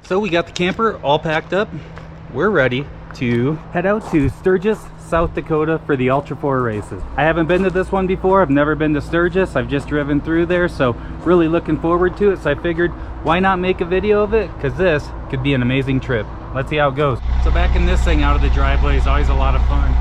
So we got the camper all packed up. We're ready to head out to Sturgis, South Dakota for the Ultra 4 races. I haven't been to this one before. I've never been to Sturgis. I've just driven through there, so really looking forward to it. So I figured, why not make a video of it? Because this could be an amazing trip. Let's see how it goes. So backing this thing out of the driveway is always a lot of fun.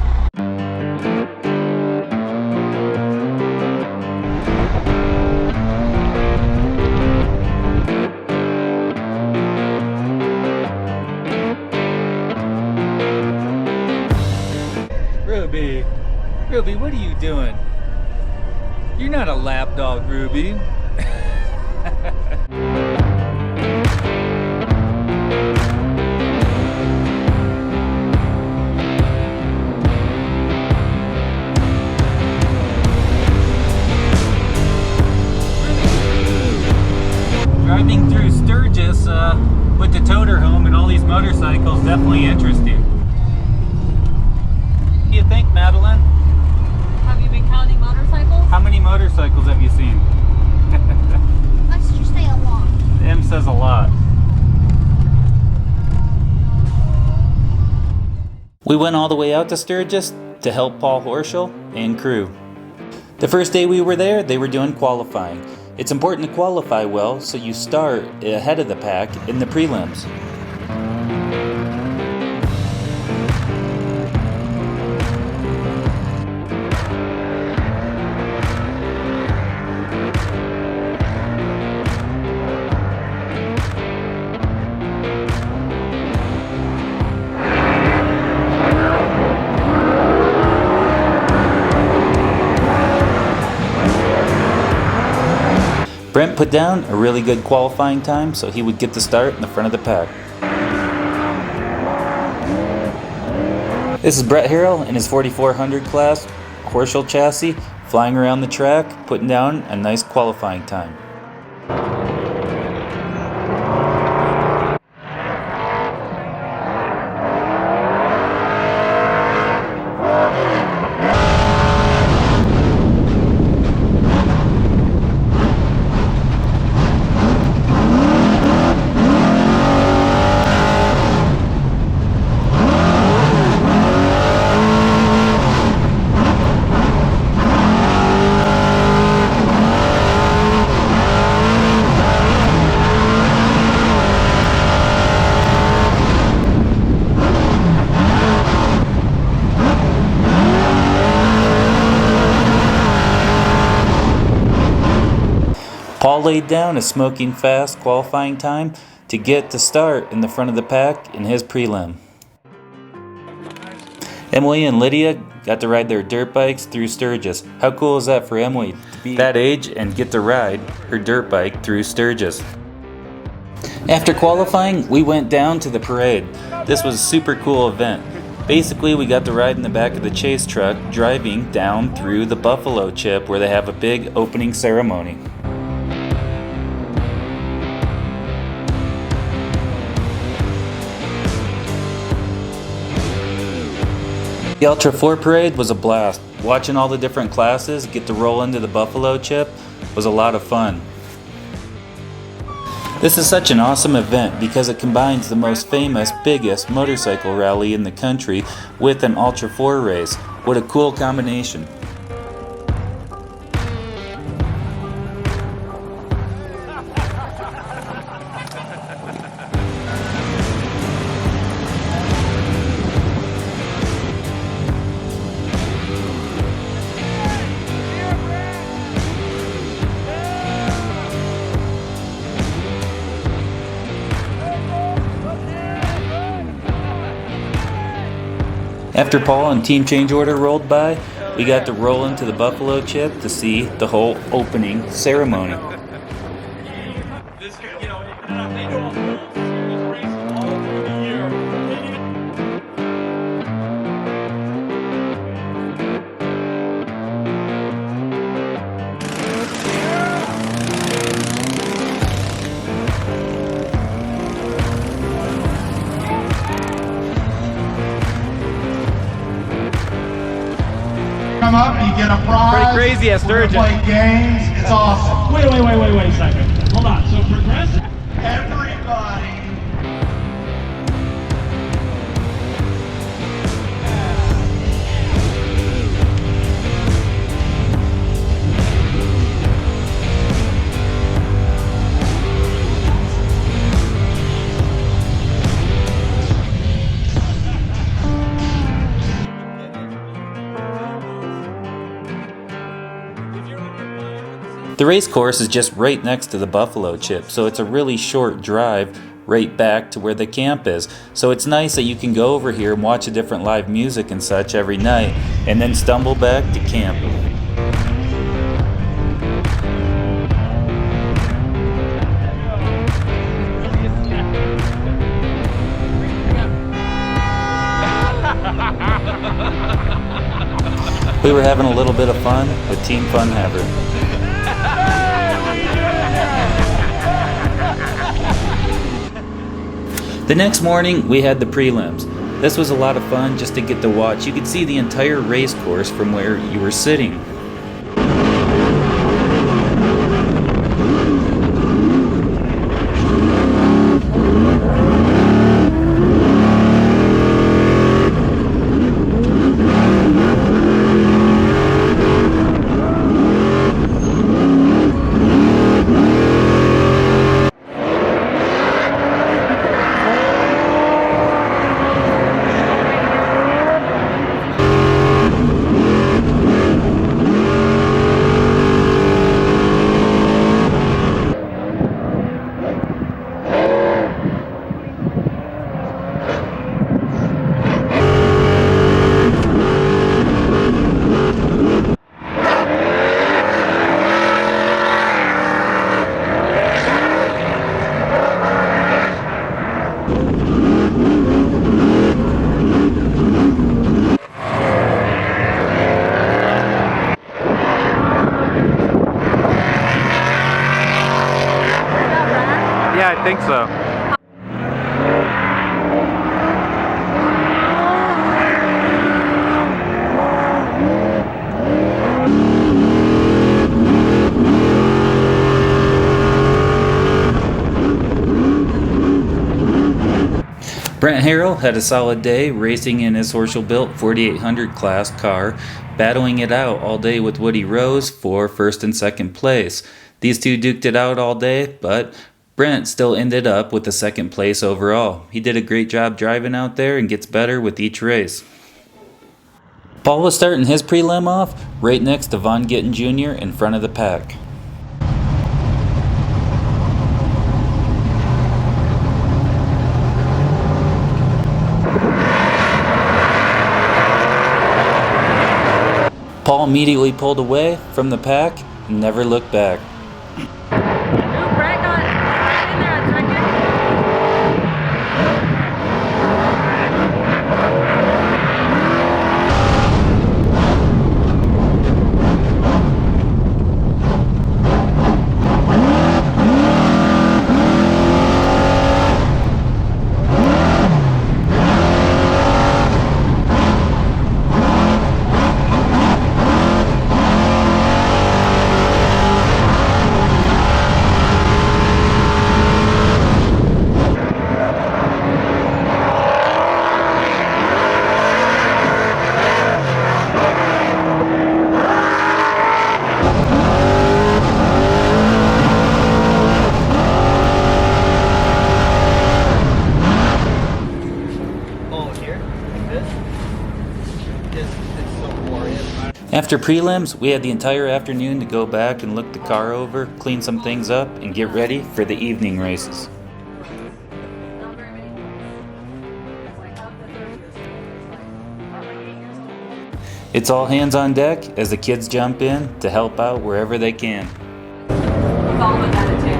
Ruby, what are you doing? You're not a lap dog, Ruby. Driving through Sturgis with the toter home and all these motorcycles, definitely interesting. What do you think, Madeline? Have you been counting motorcycles? How many motorcycles have you seen? Let's just say a lot. M says a lot. We went all the way out to Sturgis to help Paul Horschel and crew. The first day we were there, they were doing qualifying. It's important to qualify well so you start ahead of the pack in the prelims. Brent put down a really good qualifying time so he would get the start in the front of the pack. This is Brett Harrell in his 4400 class Horschel chassis, flying around the track, putting down a nice qualifying time. Paul laid down a smoking fast qualifying time to get to start in the front of the pack in his prelim. Emily and Lydia got to ride their dirt bikes through Sturgis. How cool is that for Emily to be that age and get to ride her dirt bike through Sturgis? After qualifying, we went down to the parade. This was a super cool event. Basically, we got to ride in the back of the chase truck driving down through the Buffalo Chip where they have a big opening ceremony. The Ultra 4 parade was a blast. Watching all the different classes get to roll into the Buffalo Chip was a lot of fun. This is such an awesome event because it combines the most famous, biggest motorcycle rally in the country with an Ultra 4 race. What a cool combination. After Paul and Team Change Order rolled by, we got to roll into the Buffalo Chip to see the whole opening ceremony. pretty crazy at Sturgis. We're gonna play games. It's awesome. Wait a second. Hold on. So progressive. Everybody. The race course is just right next to the buffalo chip, so it's a really short drive right back to where the camp is. So it's nice that you can go over here and watch a different live music and such every night, and then stumble back to camp. We were having a little bit of fun with Team Fun Haver. The next morning, we had the prelims. This was a lot of fun just to get to watch. You could see the entire race course from where you were sitting. Yeah, I think so. Brent Harrell had a solid day racing in his Horschel-built 4800 class car, battling it out all day with Woody Rose for first and second place. These two duked it out all day, but Brent still ended up with the second place overall. He did a great job driving out there and gets better with each race. Paul was starting his prelim off right next to Von Gittin Jr. in front of the pack. Paul immediately pulled away from the pack and never looked back. Brett got right in there at second. After prelims, we had the entire afternoon to go back and look the car over, clean some things up, and get ready for the evening races. It's all hands on deck as the kids jump in to help out wherever they can. With all of that attitude.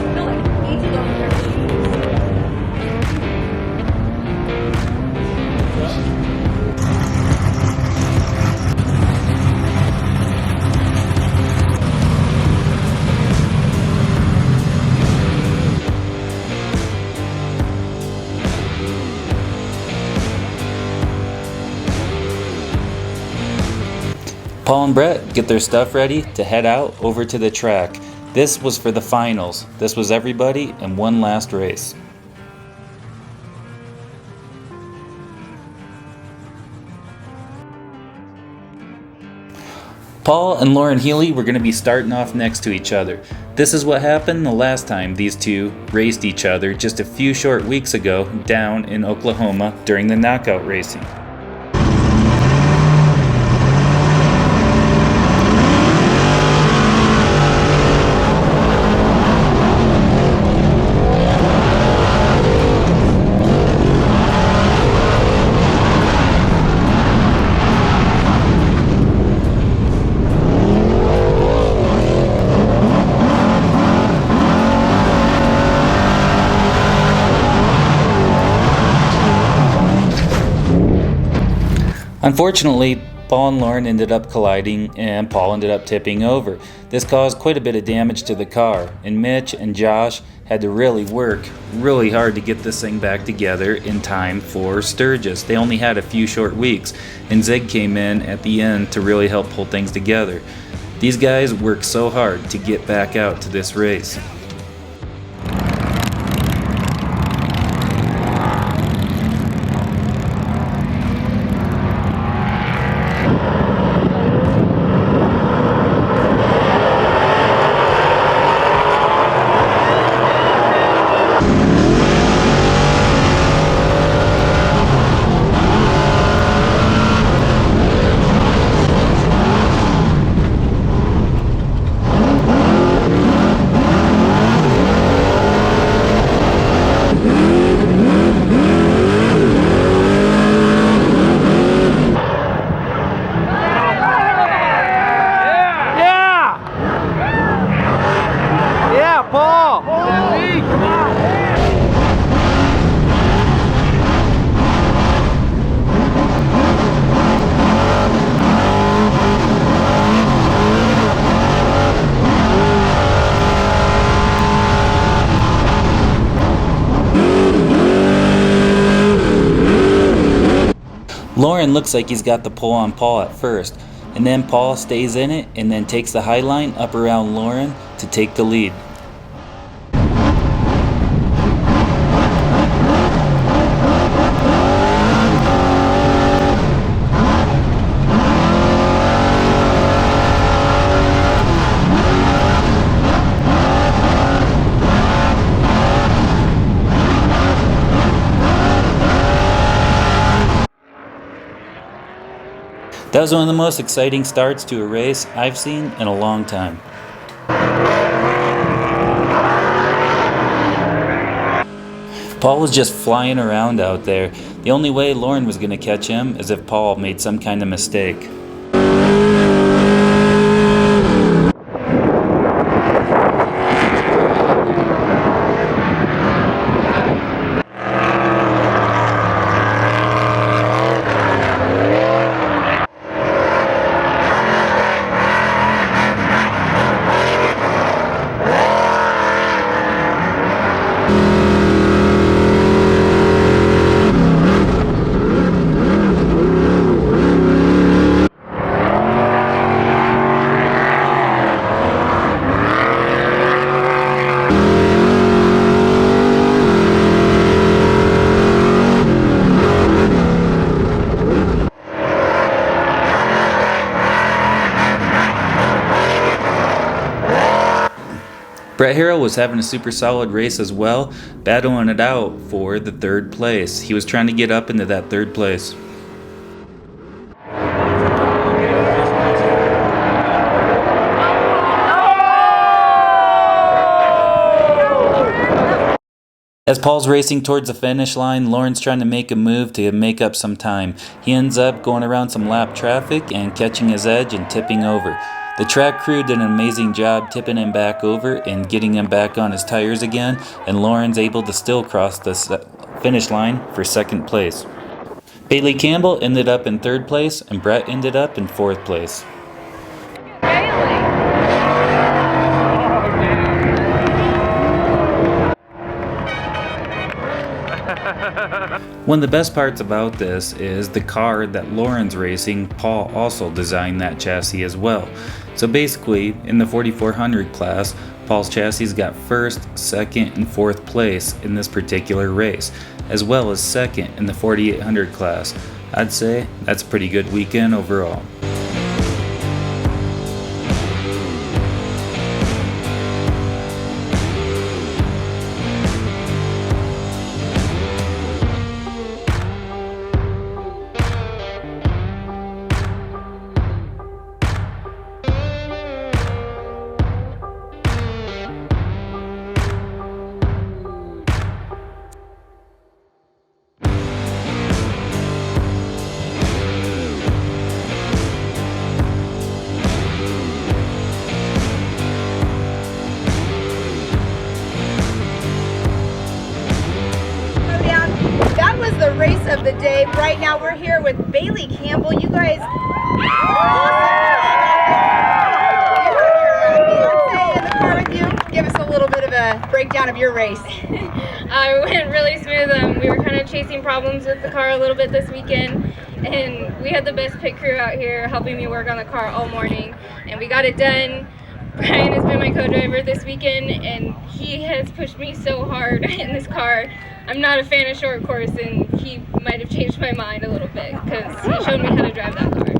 I feel like 18 over 13. Paul and Brett get their stuff ready to head out over to the track. This was for the finals. This was everybody in one last race. Paul and Lauren Healy were going to be starting off next to each other. This is what happened the last time these two raced each other just a few short weeks ago down in Oklahoma during the knockout racing. Unfortunately, Paul and Lauren ended up colliding and Paul ended up tipping over. This caused quite a bit of damage to the car, and Mitch and Josh had to really work really hard to get this thing back together in time for Sturgis. They only had a few short weeks, and Zig came in at the end to really help pull things together. These guys worked so hard to get back out to this race. Lauren looks like he's got the pull on Paul at first, and then Paul stays in it and then takes the high line up around Lauren to take the lead. That was one of the most exciting starts to a race I've seen in a long time. Paul was just flying around out there. The only way Lauren was going to catch him is if Paul made some kind of mistake. Brett Harrell was having a super solid race as well, battling it out for the third place. He was trying to get up into that third place. As Paul's racing towards the finish line, Lauren's trying to make a move to make up some time. He ends up going around some lap traffic and catching his edge and tipping over. The track crew did an amazing job tipping him back over and getting him back on his tires again, and Lauren's able to still cross the finish line for second place. Bailey Campbell ended up in third place, and Brett ended up in fourth place. One of the best parts about this is the car that Lauren's racing, Paul also designed that chassis as well. So basically, in the 4400 class, Paul's chassis got first, second, and fourth place in this particular race, as well as second in the 4800 class. I'd say that's a pretty good weekend overall. The race of the day. Right now we're here with Bailey Campbell. You guys, you have your fiance in the car with you. Give us a little bit of a breakdown of your race. It went really smooth. We were kind of chasing problems with the car a little bit this weekend, and we had the best pit crew out here helping me work on the car all morning, and we got it done. Brian has been my co-driver this weekend, and he has pushed me so hard in this car. I'm not a fan of short course, and he might have changed my mind a little bit because he showed me how to drive that car. You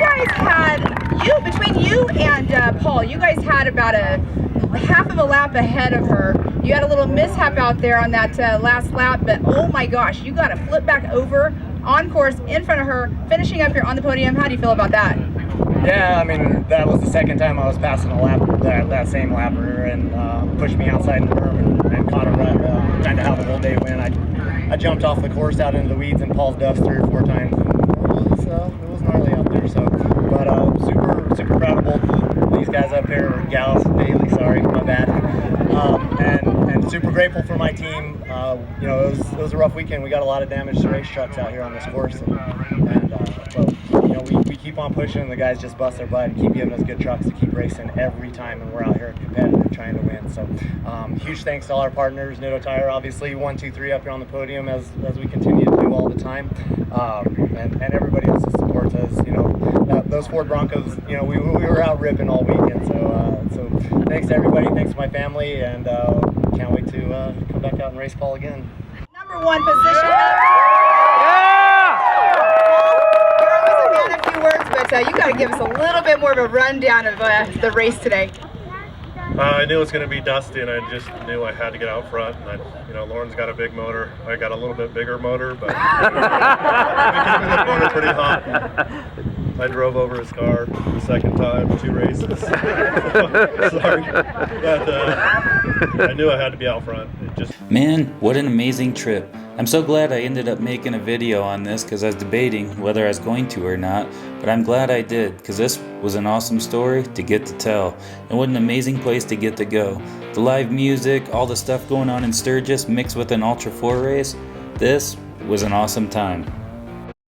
guys had, between you and Paul, you guys had about a half of a lap ahead of her. You had a little mishap out there on that last lap, but oh my gosh, you got to flip back over on course in front of her, finishing up here on the podium. How do you feel about that? Yeah, I mean, that was the second time I was passing a lap, that same lapper, and pushed me outside in the berm and caught a rut, trying to have a whole day win. I jumped off the course out into the weeds and Paul's duffs 3 or 4 times, and it was gnarly out there. So, but super proud of both these guys up here, or gals, Bailey, sorry, my bad, and super grateful for my team. You know, it was a rough weekend. We got a lot of damaged race trucks out here on this course, but you know, we keep on pushing, and the guys just bust their butt and keep giving us good trucks to keep racing every time, and we're out here competitive trying to win. So huge thanks to all our partners, Nitto Tire, obviously 1, 2, 3 up here on the podium as we continue to do all the time, and everybody else that supports us. You know, those Ford Broncos, you know, we were out ripping all weekend. So thanks to everybody, thanks to my family, and can't wait to come back out and race Paul again. Number 1 position. A few words, but you got to give us a little bit more of a rundown of the race today. I knew it was going to be dusty, and I just knew I had to get out front. And you know, Lauren's got a big motor. I got a little bit bigger motor, but we kept the motor pretty hot. I drove over his car the second time, 2 races. Sorry, but I knew I had to be out front. Man, what an amazing trip. I'm so glad I ended up making a video on this because I was debating whether I was going to or not, but I'm glad I did because this was an awesome story to get to tell, and what an amazing place to get to go. The live music, all the stuff going on in Sturgis mixed with an Ultra 4 race, this was an awesome time.